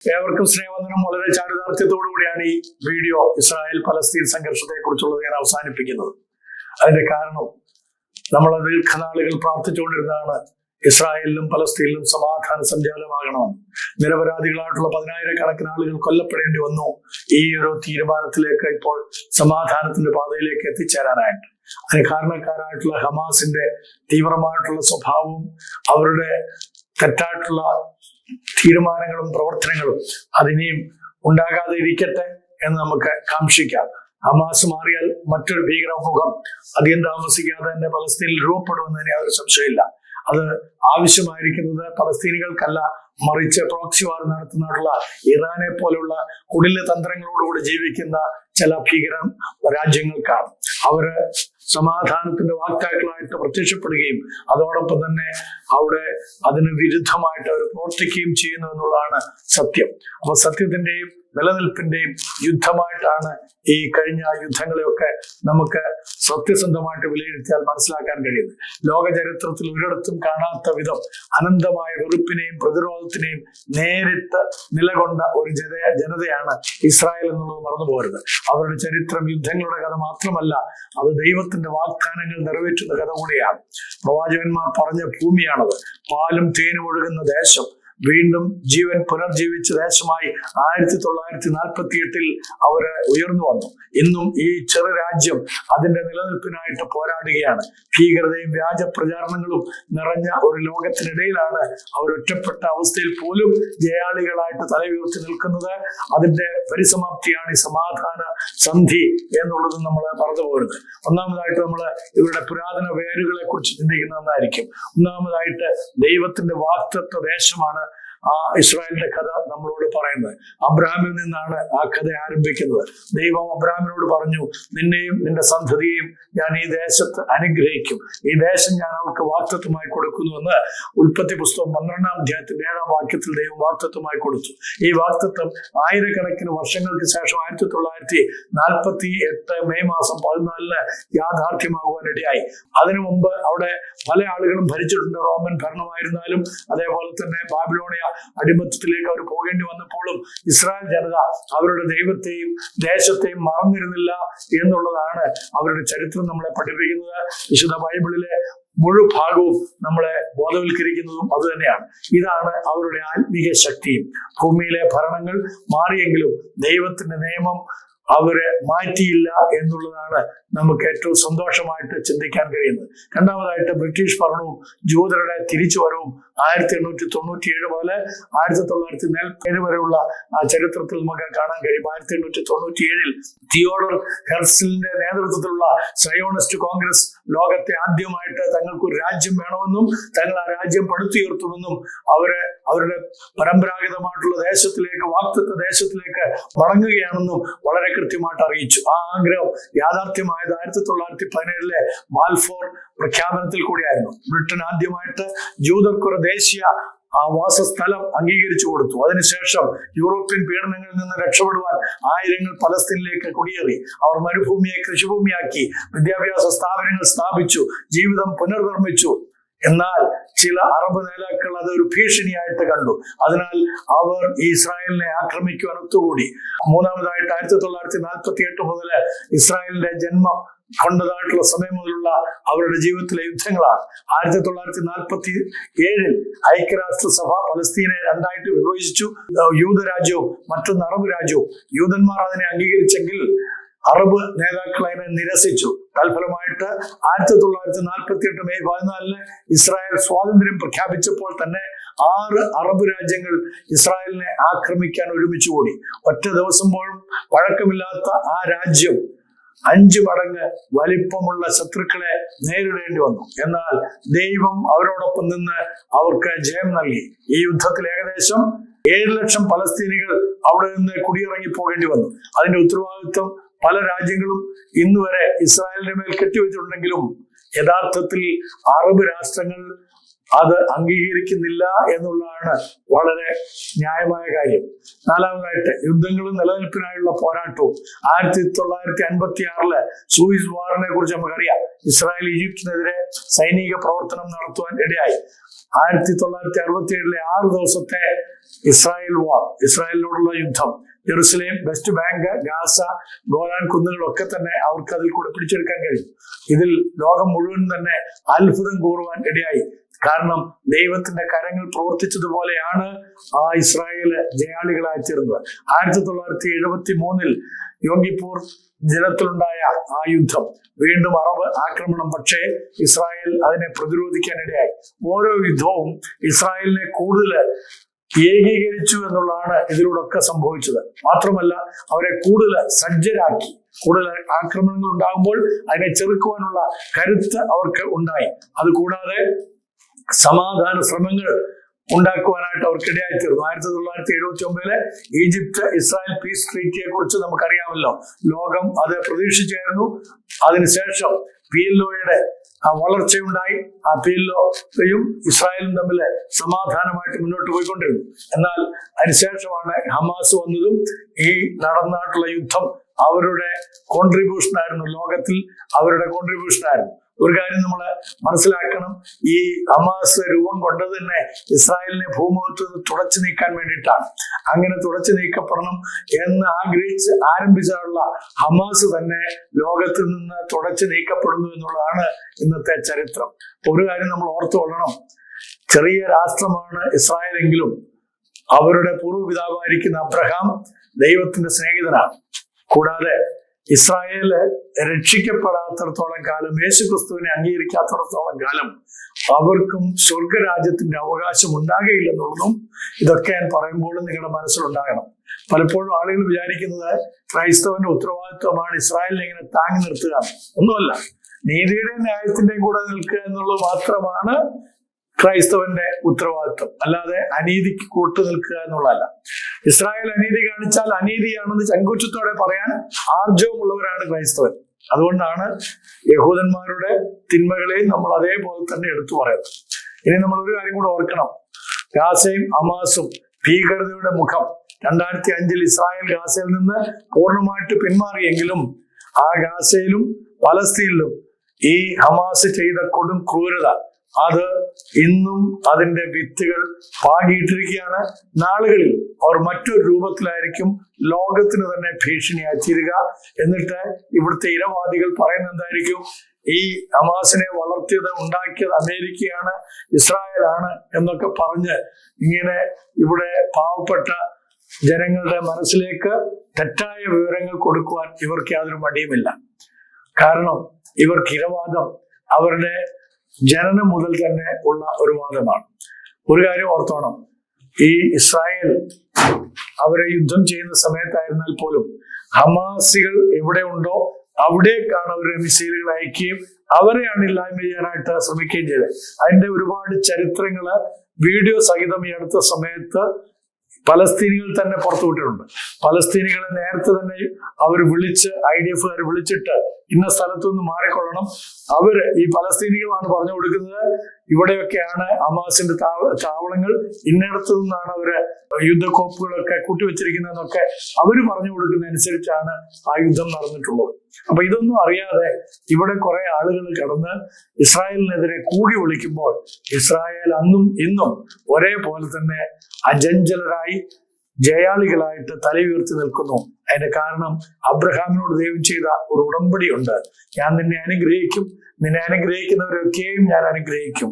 ഏവർക്കും സ്നേഹവന്ദനം. വളരെ ചാരിതാർത്ഥ്യത്തോടുകൂടിയാണ് ഈ വീഡിയോ ഇസ്രായേൽ പലസ്തീൻ സംഘർഷത്തെ കുറിച്ചുള്ളത് ഞാൻ അവസാനിപ്പിക്കുന്നത്. അതിന്റെ കാരണം നമ്മൾ ദീർഘനാളുകൾ പ്രാർത്ഥിച്ചുകൊണ്ടിരുന്നതാണ് ഇസ്രായേലിലും പലസ്തീനിലും സമാധാന സംജാതമാകണമെന്ന്. നിരപരാധികളായിട്ടുള്ള 10,000-കണക്കിന് ആളുകൾ കൊല്ലപ്പെടേണ്ടി വന്നു ഈ ഒരു തീരുമാനത്തിലേക്ക്, ഇപ്പോൾ സമാധാനത്തിന്റെ പാതയിലേക്ക് എത്തിച്ചേരാനായിട്ട്. അതിന് കാരണക്കാരായിട്ടുള്ള ഹമാസിന്റെ തീവ്രമായിട്ടുള്ള സ്വഭാവവും അവരുടെ തെറ്റായിട്ടുള്ള തീരുമാനങ്ങളും പ്രവർത്തനങ്ങളും അതിനെയും ഉണ്ടാകാതെ ഇരിക്കട്ടെ എന്ന് നമുക്ക് കാംക്ഷിക്കാം. ഹമാസ് മാറിയാൽ മറ്റൊരു ഭീകരമുഖം അധികം താമസിക്കാതെ തന്നെ പലസ്തീനിൽ രൂപപ്പെടുമെന്നതിന് യാതൊരു സംശയമില്ല. അത് ആവശ്യമായിരിക്കുന്നത് പലസ്തീനികൾക്കല്ല, മറിച്ച് പ്രോക്സി വാർ നടത്തുന്നതായിട്ടുള്ള ഇറാനെ പോലുള്ള കുടില തന്ത്രങ്ങളോടുകൂടി ജീവിക്കുന്ന ചില ഭീകര രാജ്യങ്ങൾക്കാണ്. അവര് സമാധാനത്തിന്റെ വാക്താക്കളായിട്ട് പ്രത്യക്ഷപ്പെടുകയും അതോടൊപ്പം തന്നെ അവിടെ അതിന് വിരുദ്ധമായിട്ട് അവർ പ്രവർത്തിക്കുകയും ചെയ്യുന്നു എന്നുള്ളതാണ് സത്യം. അപ്പൊ സത്യത്തിന്റെയും നിലനിൽപ്പിന്റെയും യുദ്ധമായിട്ടാണ് ഈ കഴിഞ്ഞ യുദ്ധങ്ങളെയൊക്കെ നമുക്ക് സത്യസന്ധമായിട്ട് വിലയിരുത്തിയാൽ മനസ്സിലാക്കാൻ കഴിയുന്നത്. ലോക ചരിത്രത്തിൽ ഒരിടത്തും കാണാത്ത വിധം അനന്തമായ വെറുപ്പിനെയും പ്രതിരോധത്തിനെയും നേരിട്ട് നിലകൊണ്ട ഒരു ജനതയാണ് ഇസ്രായേൽ എന്നുള്ളത് മറന്നു പോകരുത്. അവരുടെ ചരിത്രം യുദ്ധങ്ങളുടെ കഥ മാത്രമല്ല, അത് ദൈവത്തിന്റെ വാഗ്ദാനങ്ങൾ നിറവേറ്റുന്ന കഥ കൂടിയാണ്. പ്രവാചകന്മാർ പറഞ്ഞ ഭൂമിയാണത്. പാലും തേനും ഒഴുകുന്ന ദേശം, വീണ്ടും ജീവൻ പുനർജീവിച്ച ദേശമായി 1948 അവര് ഉയർന്നു വന്നു. ഇന്നും ഈ ചെറു രാജ്യം അതിന്റെ നിലനിൽപ്പിനായിട്ട് പോരാടുകയാണ്. ഭീകരതയും വ്യാജ പ്രചാരണങ്ങളും നിറഞ്ഞ ഒരു ലോകത്തിനിടയിലാണ് അവർ ഒറ്റപ്പെട്ട അവസ്ഥയിൽ പോലും ജയാളികളായിട്ട് തലയുയർത്തി നിൽക്കുന്നത്. അതിന്റെ പരിസമാപ്തിയാണ് ഈ സമാധാന സന്ധി എന്നുള്ളത് നമ്മൾ മറന്നു പോരുത്. ഒന്നാമതായിട്ട് നമ്മൾ ഇവരുടെ പുരാതന വേരുകളെ കുറിച്ച് ചിന്തിക്കുന്നതായിരിക്കും. ഒന്നാമതായിട്ട് ദൈവത്തിന്റെ വാഗ്ദത്ത ദേശമാണ് ആ ഇസ്രായേലിന്റെ കഥ നമ്മളോട് പറയുന്നത്. അബ്രഹാമിൽ നിന്നാണ് ആ കഥ ആരംഭിക്കുന്നത്. ദൈവം അബ്രഹാമിനോട് പറഞ്ഞു, നിന്നെയും നിന്റെ സന്തതിയെയും ഞാൻ ഈ ദേശത്ത് അനുഗ്രഹിക്കും, ഈ ദേശം ഞാൻ അവർക്ക് വാഗ്ദത്തമായി കൊടുക്കുന്നുവെന്ന് ഉൽപ്പത്തി പുസ്തകം 12-ാം അധ്യായത്തിന്റെ 7-ാം വാക്യത്തിൽ ദൈവം വാഗ്ദത്തമായി കൊടുത്തു. ഈ വാഗ്ദത്തം ആയിരക്കണക്കിന് വർഷങ്ങൾക്ക് ശേഷം 1948 മെയ് മാസം 14 യാഥാർത്ഥ്യമാകുവാനിടയായി. അതിനു മുമ്പ് അവിടെ പല ആളുകളും ഭരിച്ചിട്ടുണ്ട്. റോമൻ ഭരണമായിരുന്നാലും അതേപോലെ തന്നെ ബാബിലോണിയ അടിമത്തത്തിലേക്ക് അവർ പോകേണ്ടി വന്നപ്പോഴും ഇസ്രായേൽ ജനത അവരുടെ ദൈവത്തെയും ദേശത്തെയും മറന്നിരുന്നില്ല എന്നുള്ളതാണ് അവരുടെ ചരിത്രം നമ്മളെ പഠിപ്പിക്കുന്നത്. വിശുദ്ധ ബൈബിളിലെ മുഴുഭാഗവും നമ്മളെ ബോധവൽക്കരിക്കുന്നതും അത് തന്നെയാണ്. ഇതാണ് അവരുടെ ആത്മീയ ശക്തിയും. ഭൂമിയിലെ ഭരണങ്ങൾ മാറിയെങ്കിലും ദൈവത്തിന്റെ നിയമം അവരെ മാറ്റിയില്ല എന്നുള്ളതാണ് നമുക്ക് ഏറ്റവും സന്തോഷമായിട്ട് ചിന്തിക്കാൻ കഴിയുന്നത്. രണ്ടാമതായിട്ട് ബ്രിട്ടീഷ് ഭരണവും ജൂതരുടെ തിരിച്ചുവരവും 1897 മുതൽ 1947 വരെയുള്ള ആ ചരിത്രത്തിൽ നമുക്ക് കാണാൻ കഴിയും. 1897 തിയോഡർ ഹെർസിലിന്റെ നേതൃത്വത്തിലുള്ള സയോണിസ്റ്റ് കോൺഗ്രസ് ലോകത്തെ ആദ്യമായിട്ട് തങ്ങൾക്കൊരു രാജ്യം വേണമെന്നും തങ്ങൾ ആ രാജ്യം പടുത്തുയർത്തുമെന്നും അവരുടെ പരമ്പരാഗതമായിട്ടുള്ള ദേശത്തിലേക്ക്, വാഗ്ദത്ത ദേശത്തിലേക്ക് മടങ്ങുകയാണെന്നും വളരെ കൃത്യമായിട്ട് അറിയിച്ചു. ആ ആഗ്രഹം യാഥാർത്ഥ്യമായത് 1917 ബാൽഫോർ പ്രഖ്യാപനത്തിൽ കൂടിയായിരുന്നു. ബ്രിട്ടൻ ആദ്യമായിട്ട് ജൂതർക്കൊരു ദേശീയ വാസസ്ഥലം അംഗീകരിച്ചു കൊടുത്തു. അതിനുശേഷം യൂറോപ്യൻ പീഡനങ്ങളിൽ നിന്ന് രക്ഷപ്പെടുവാൻ ആയിരങ്ങൾ പലസ്തീനിലേക്ക് കുടിയേറി. അവർ മരുഭൂമിയെ കൃഷിഭൂമിയാക്കി, വിദ്യാഭ്യാസ സ്ഥാപനങ്ങൾ സ്ഥാപിച്ചു, ജീവിതം പുനർനിർമ്മിച്ചു. എന്നാൽ ചില അറബ് നേതാക്കൾ അതൊരു ഭീഷണിയായിട്ട് കണ്ടു. അതിനാൽ അവർ ഇസ്രായേലിനെ ആക്രമിക്കുവാൻ ഒത്തുകൂടി. മൂന്നാമതായിട്ട് 1948 മുതൽ ഇസ്രായേലിന്റെ ജന്മം കൊണ്ടതായിട്ടുള്ള സമയം മുതലുള്ള അവരുടെ ജീവിതത്തിലെ യുദ്ധങ്ങളാണ്. 1947 ഐക്യരാഷ്ട്രസഭ പലസ്തീനെ രണ്ടായിട്ട് വിഭജിച്ചു. യൂതരാജ്യവും മറ്റൊന്ന് അറബ് രാജ്യവും. യൂതന്മാർ അതിനെ അംഗീകരിച്ചെങ്കിൽ അറബ് നേതാക്കൾ അതിനെ നിരസിച്ചു. തൽഫലമായിട്ട് 1948 മെയ് 14 ഇസ്രായേൽ സ്വാതന്ത്ര്യം പ്രഖ്യാപിച്ചപ്പോൾ തന്നെ 6 അറബ് രാജ്യങ്ങൾ ഇസ്രായേലിനെ ആക്രമിക്കാൻ ഒരുമിച്ച് കൂടി. ഒറ്റ ദിവസം പോലും പഴക്കമില്ലാത്ത ആ രാജ്യം 5 മടങ്ങ് വലിപ്പമുള്ള ശത്രുക്കളെ നേരിടേണ്ടി വന്നു. എന്നാൽ ദൈവം അവരോടൊപ്പം നിന്ന് അവർക്ക് ജയം നൽകി. ഈ യുദ്ധത്തിൽ ഏകദേശം 7 ലക്ഷം പലസ്തീനികൾ അവിടെ നിന്ന് കുടിയിറങ്ങി പോകേണ്ടി വന്നു. അതിന്റെ ഉത്തരവാദിത്വം പല രാജ്യങ്ങളും ഇന്നുവരെ ഇസ്രായേലിന്റെ മേൽ കെട്ടിവെച്ചിട്ടുണ്ടെങ്കിലും യഥാർത്ഥത്തിൽ അറബ് രാഷ്ട്രങ്ങൾ അത് അംഗീകരിക്കുന്നില്ല എന്നുള്ളതാണ് വളരെ ന്യായമായ കാര്യം. നാലാമതായിട്ട് യുദ്ധങ്ങളും നിലനിൽപ്പിനായുള്ള പോരാട്ടവും. 1956 സൂയിസ് വാറിനെ കുറിച്ച് നമുക്കറിയാം. ഇസ്രായേൽ ഈജിപ്തിനെതിരെ സൈനിക പ്രവർത്തനം നടത്തുവാൻ ഇടയായി. 1967 6 ദിവസത്തെ ഇസ്രായേൽ വാർ, ഇസ്രായേലിനോടുള്ള യുദ്ധം, Jerusalem, West Bank, Gaza, Golan കുന്നുകളൊക്കെ തന്നെ അവർക്ക് അതിൽ കൂടെ പിടിച്ചെടുക്കാൻ കഴിയും. ഇതിൽ ലോകം മുഴുവൻ തന്നെ അത്ഭുതം കൂറുവാൻ ഇടയായി. കാരണം ദൈവത്തിന്റെ കരങ്ങൾ പ്രവർത്തിച്ചതുപോലെയാണ് ആ ഇസ്രായേല് ജയാളികളായി തീർന്നത്. 1973 യോങ്കിപ്പൂർ ജലത്തിലുണ്ടായ ആ യുദ്ധം, വീണ്ടും അറബ് ആക്രമണം. പക്ഷേ ഇസ്രായേൽ അതിനെ പ്രതിരോധിക്കാനിടയായി. ഓരോ യുദ്ധവും ഇസ്രായേലിനെ കൂടുതൽ ഏകീകരിച്ചു എന്നുള്ളതാണ് ഇതിലൂടെ ഒക്കെ സംഭവിച്ചത്. മാത്രമല്ല അവരെ കൂടുതൽ സജ്ജരാക്കി. കൂടുതൽ ആക്രമണങ്ങൾ ഉണ്ടാകുമ്പോൾ അതിനെ ചെറുക്കുവാനുള്ള കരുത്ത് അവർക്ക് ഉണ്ടായി. അതുകൂടാതെ സമാധാന ശ്രമങ്ങൾ ഉണ്ടാക്കുവാനായിട്ട് അവർക്കിടയായി തീർന്നു. 1979 ഈജിപ്ത് ഇസ്രായേൽ പീസ് ട്രീറ്റിയെ കുറിച്ച് നമുക്കറിയാമല്ലോ. ലോകം അത് പ്രതീക്ഷിച്ചായിരുന്നു. അതിനുശേഷം PLOയുടെ വളർച്ചയുണ്ടായി. ആ PLOയും ഇസ്രായേലും തമ്മിൽ സമാധാനമായിട്ട് മുന്നോട്ട് പോയിക്കൊണ്ടിരുന്നു. എന്നാൽ അതിനുശേഷമാണ് ഹമാസ് വന്നതും ഈ നടന്നിട്ടുള്ള യുദ്ധം അവരുടെ കോൺട്രിബ്യൂഷൻ ആയിരുന്നു. ലോകത്തിൽ അവരുടെ കോൺട്രിബ്യൂഷൻ ആയിരുന്നു. ഒരു കാര്യം നമ്മൾ മനസ്സിലാക്കണം, ഈ ഹമാസ് രൂപം കൊണ്ടത് തന്നെ ഇസ്രായേലിനെ ഭൂമുഖത്ത് നിന്ന് തുടച്ചു നീക്കാൻ വേണ്ടിയിട്ടാണ്. അങ്ങനെ തുടച്ചു നീക്കപ്പെടണം എന്ന് ആഗ്രഹിച്ച് ആരംഭിച്ചിട്ടുള്ള ഹമാസ് തന്നെ ലോകത്തിൽ നിന്ന് തുടച്ചു നീക്കപ്പെടുന്നു എന്നുള്ളതാണ് ഇന്നത്തെ ചരിത്രം. ഒരു കാര്യം നമ്മൾ ഓർത്തുകൊള്ളണം, ചെറിയ രാഷ്ട്രമാണ് ഇസ്രായേലെങ്കിലും അവരുടെ പൂർവ്വപിതാവായിരിക്കുന്ന അബ്രഹാം ദൈവത്തിന്റെ സ്നേഹിതനാണ്. കൂടാതെ ഇസ്രായേല് രക്ഷിക്കപ്പെടാത്തിടത്തോളം കാലം, യേശു ക്രിസ്തുവിനെ അംഗീകരിക്കാത്തിടത്തോളം കാലം അവർക്കും സ്വർഗരാജ്യത്തിന്റെ അവകാശം ഉണ്ടാകുകയില്ലെന്നുള്ളതും ഇതൊക്കെ ഞാൻ പറയുമ്പോൾ നിങ്ങളുടെ മനസ്സിലുണ്ടാകണം. പലപ്പോഴും ആളുകൾ വിചാരിക്കുന്നത് ക്രൈസ്തവന്റെ ഉത്തരവാദിത്വമാണ് ഇസ്രായേലിനെ ഇങ്ങനെ താങ്ങി നിർത്തുക. ഒന്നുമല്ല, നീതിയുടെയും ന്യായത്തിന്റെയും കൂടെ നിൽക്കുക എന്നുള്ളത് മാത്രമാണ് ക്രൈസ്തവന്റെ ഉത്തരവാദിത്വം. അല്ലാതെ അനീതിക്ക് കൂട്ടു നിൽക്കുക എന്നുള്ളതല്ല. ഇസ്രായേൽ അനീതി കാണിച്ചാൽ അനീതിയാണെന്ന് ചങ്കൂറ്റത്തോടെ പറയാൻ ആർജവമുള്ളവരാണ് ക്രൈസ്തവൻ. അതുകൊണ്ടാണ് യഹൂദന്മാരുടെ തിന്മകളെയും നമ്മൾ അതേപോലെ തന്നെ എടുത്തു പറയുന്നത്. ഇനി നമ്മൾ ഒരു കാര്യം കൂടെ ഓർക്കണം, ഗാസയും ഹമാസും ഭീകരതയുടെ മുഖം. 2005 ഇസ്രായേൽ ഗാസയിൽ നിന്ന് പൂർണ്ണമായിട്ട് പിന്മാറിയെങ്കിലും ആ ഗാസയിലും പലസ്തീനിലും ഈ ഹമാസ് ചെയ്ത കൊടും ക്രൂരത അത് ഇന്നും അതിന്റെ വിത്തുകൾ പാകിയിട്ടിരിക്കുകയാണ്. നാളുകളിൽ അവർ മറ്റൊരു രൂപത്തിലായിരിക്കും ലോകത്തിന് തന്നെ ഭീഷണിയായി തീരുക. എന്നിട്ട് ഇവിടുത്തെ ഇരവാദികൾ പറയുന്നത് എന്തായിരിക്കും? ഈ ഹമാസിനെ വളർത്തിയത്, ഉണ്ടാക്കിയത് അമേരിക്കയാണ്, ഇസ്രായേലാണ് എന്നൊക്കെ പറഞ്ഞ് ഇങ്ങനെ ഇവിടെ പാവപ്പെട്ട ജനങ്ങളുടെ മനസ്സിലേക്ക് തെറ്റായ വിവരങ്ങൾ കൊടുക്കുവാൻ ഇവർക്ക് യാതൊരു മടിയുമില്ല. കാരണം ഇവർക്ക് ഇരവാദം അവരുടെ ജനനം മുതൽ തന്നെ ഉള്ള ഒരു വാദമാണ്. ഒരു കാര്യം ഓർത്തോണം, ഈ ഇസ്രായേൽ അവരെ യുദ്ധം ചെയ്യുന്ന സമയത്തായിരുന്നാൽ പോലും ഹമാസികൾ എവിടെ ഉണ്ടോ അവിടേക്കാണ് അവരെ മിസൈലുകൾ അയക്കുകയും അവരെയാണ് ഇല്ലായ്മ ചെയ്യാനായിട്ട് ശ്രമിക്കുകയും ചെയ്തത്. അതിന്റെ ഒരുപാട് ചരിത്രങ്ങള് വീഡിയോ സഹിതം ഈ അടുത്ത സമയത്ത് പലസ്തീനികൾ തന്നെ പുറത്തുവിട്ടിട്ടുണ്ട്. പലസ്തീനികളെ നേരത്തെ തന്നെ അവർ വിളിച്ച്, IDF വിളിച്ചിട്ട് ഇന്ന സ്ഥലത്തുനിന്ന് മാറിക്കൊള്ളണം. അവര് ഈ പലസ്തീനികളാണ് പറഞ്ഞു കൊടുക്കുന്നത് ഇവിടെയൊക്കെയാണ് ഹമാസിന്റെ താവളങ്ങൾ, ഇന്നിടത്തു നിന്നാണ് അവര് യുദ്ധക്കോപ്പുകളൊക്കെ കൂട്ടിവെച്ചിരിക്കുന്നതെന്നൊക്കെ അവര് പറഞ്ഞു കൊടുക്കുന്ന അനുസരിച്ചാണ് ആ യുദ്ധം നടന്നിട്ടുള്ളത്. അപ്പൊ ഇതൊന്നും അറിയാതെ ഇവിടെ കുറെ ആളുകൾ കടന്ന് ഇസ്രായേലിനെതിരെ കൂകി വിളിക്കുമ്പോൾ ഇസ്രായേൽ അന്നും ഇന്നും ഒരേപോലെ തന്നെ അജഞ്ചലരായി ജയാളികളായിട്ട് തലയുയർത്തി നിൽക്കുന്നു. അതിന്റെ കാരണം അബ്രഹാമിനോട് ദൈവം ചെയ്ത ഒരു ഉടമ്പടി ഉണ്ട്. ഞാൻ നിന്നെ അനുഗ്രഹിക്കും, നിന്നെ അനുഗ്രഹിക്കുന്നവരൊക്കെയും ഞാൻ അനുഗ്രഹിക്കും.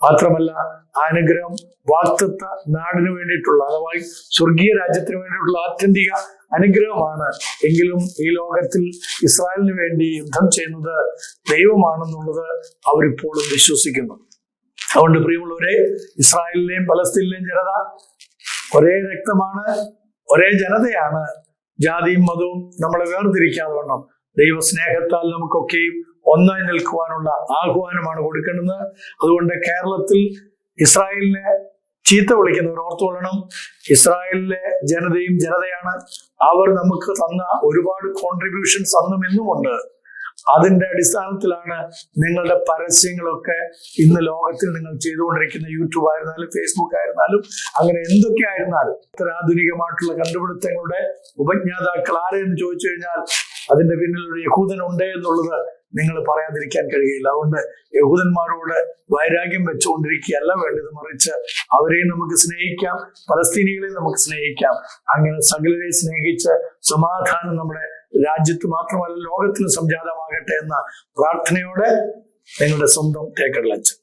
മാത്രമല്ല ആ അനുഗ്രഹം വാഗ്ദത്ത നാടിന് വേണ്ടിയിട്ടുള്ള, അഥവാ സ്വർഗീയ രാജ്യത്തിന് വേണ്ടിയിട്ടുള്ള ആത്യന്തിക അനുഗ്രഹമാണ്. എങ്കിലും ഈ ലോകത്തിൽ ഇസ്രായേലിന് വേണ്ടി യുദ്ധം ചെയ്യുന്നത് ദൈവമാണെന്നുള്ളത് അവരിപ്പോഴും വിശ്വസിക്കുന്നു. അതുകൊണ്ട് പ്രിയമുള്ളവരെ, ഇസ്രായേലിലെയും പലസ്തീനിലെയും ജനത ഒരേ രക്തമാണ്, ഒരേ ജനതയാണ്. ജാതിയും മതവും നമ്മളെ വേർതിരിക്കാതെ വണ്ണം ദൈവസ്നേഹത്താൽ നമുക്കൊക്കെയും ഒന്നായി നിൽക്കുവാനുള്ള ആഹ്വാനമാണ് കൊടുക്കേണ്ടത്. അതുകൊണ്ട് കേരളത്തിൽ ഇസ്രായേലിനെ ചീത്ത വിളിക്കുന്നവർ ഓർത്തുകൊള്ളണം, ഇസ്രായേലിലെ ജനതയും ജനതയാണ്. അവർ നമുക്ക് തന്ന ഒരുപാട് കോൺട്രിബ്യൂഷൻസ് അന്നും ഇന്നുമുണ്ട്. അതിന്റെ അടിസ്ഥാനത്തിലാണ് നിങ്ങളുടെ പരസ്യങ്ങളൊക്കെ ഇന്ന് ലോകത്തിൽ നിങ്ങൾ ചെയ്തുകൊണ്ടിരിക്കുന്ന. യൂട്യൂബ് ആയിരുന്നാലും ഫേസ്ബുക്ക് ആയിരുന്നാലും അങ്ങനെ എന്തൊക്കെ ആയിരുന്നാലും ഇത്ര ആധുനികമായിട്ടുള്ള കണ്ടുപിടുത്തങ്ങളുടെ ഉപജ്ഞാതാക്കൾ ആരെന്ന് ചോദിച്ചു കഴിഞ്ഞാൽ അതിന്റെ പിന്നിൽ ഒരു യഹൂദൻ ഉണ്ട് എന്നുള്ളത് നിങ്ങൾ പറയാതിരിക്കാൻ കഴിയില്ല. അതുകൊണ്ട് യഹൂദന്മാരോട് വൈരാഗ്യം വെച്ചുകൊണ്ടിരിക്കുകയല്ല വേണ്ടത്, മറിച്ച് അവരെയും നമുക്ക് സ്നേഹിക്കാം, പലസ്തീനികളെയും നമുക്ക് സ്നേഹിക്കാം. അങ്ങനെ സകലരെ സ്നേഹിച്ച് സമാധാനം നമ്മുടെ രാജ്യത്ത് മാത്രമല്ല ലോകത്തിന് സംജാതമാകട്ടെ എന്ന പ്രാർത്ഥനയോടെ നിങ്ങളുടെ സ്വന്തം തേക്കടലച്ചൻ.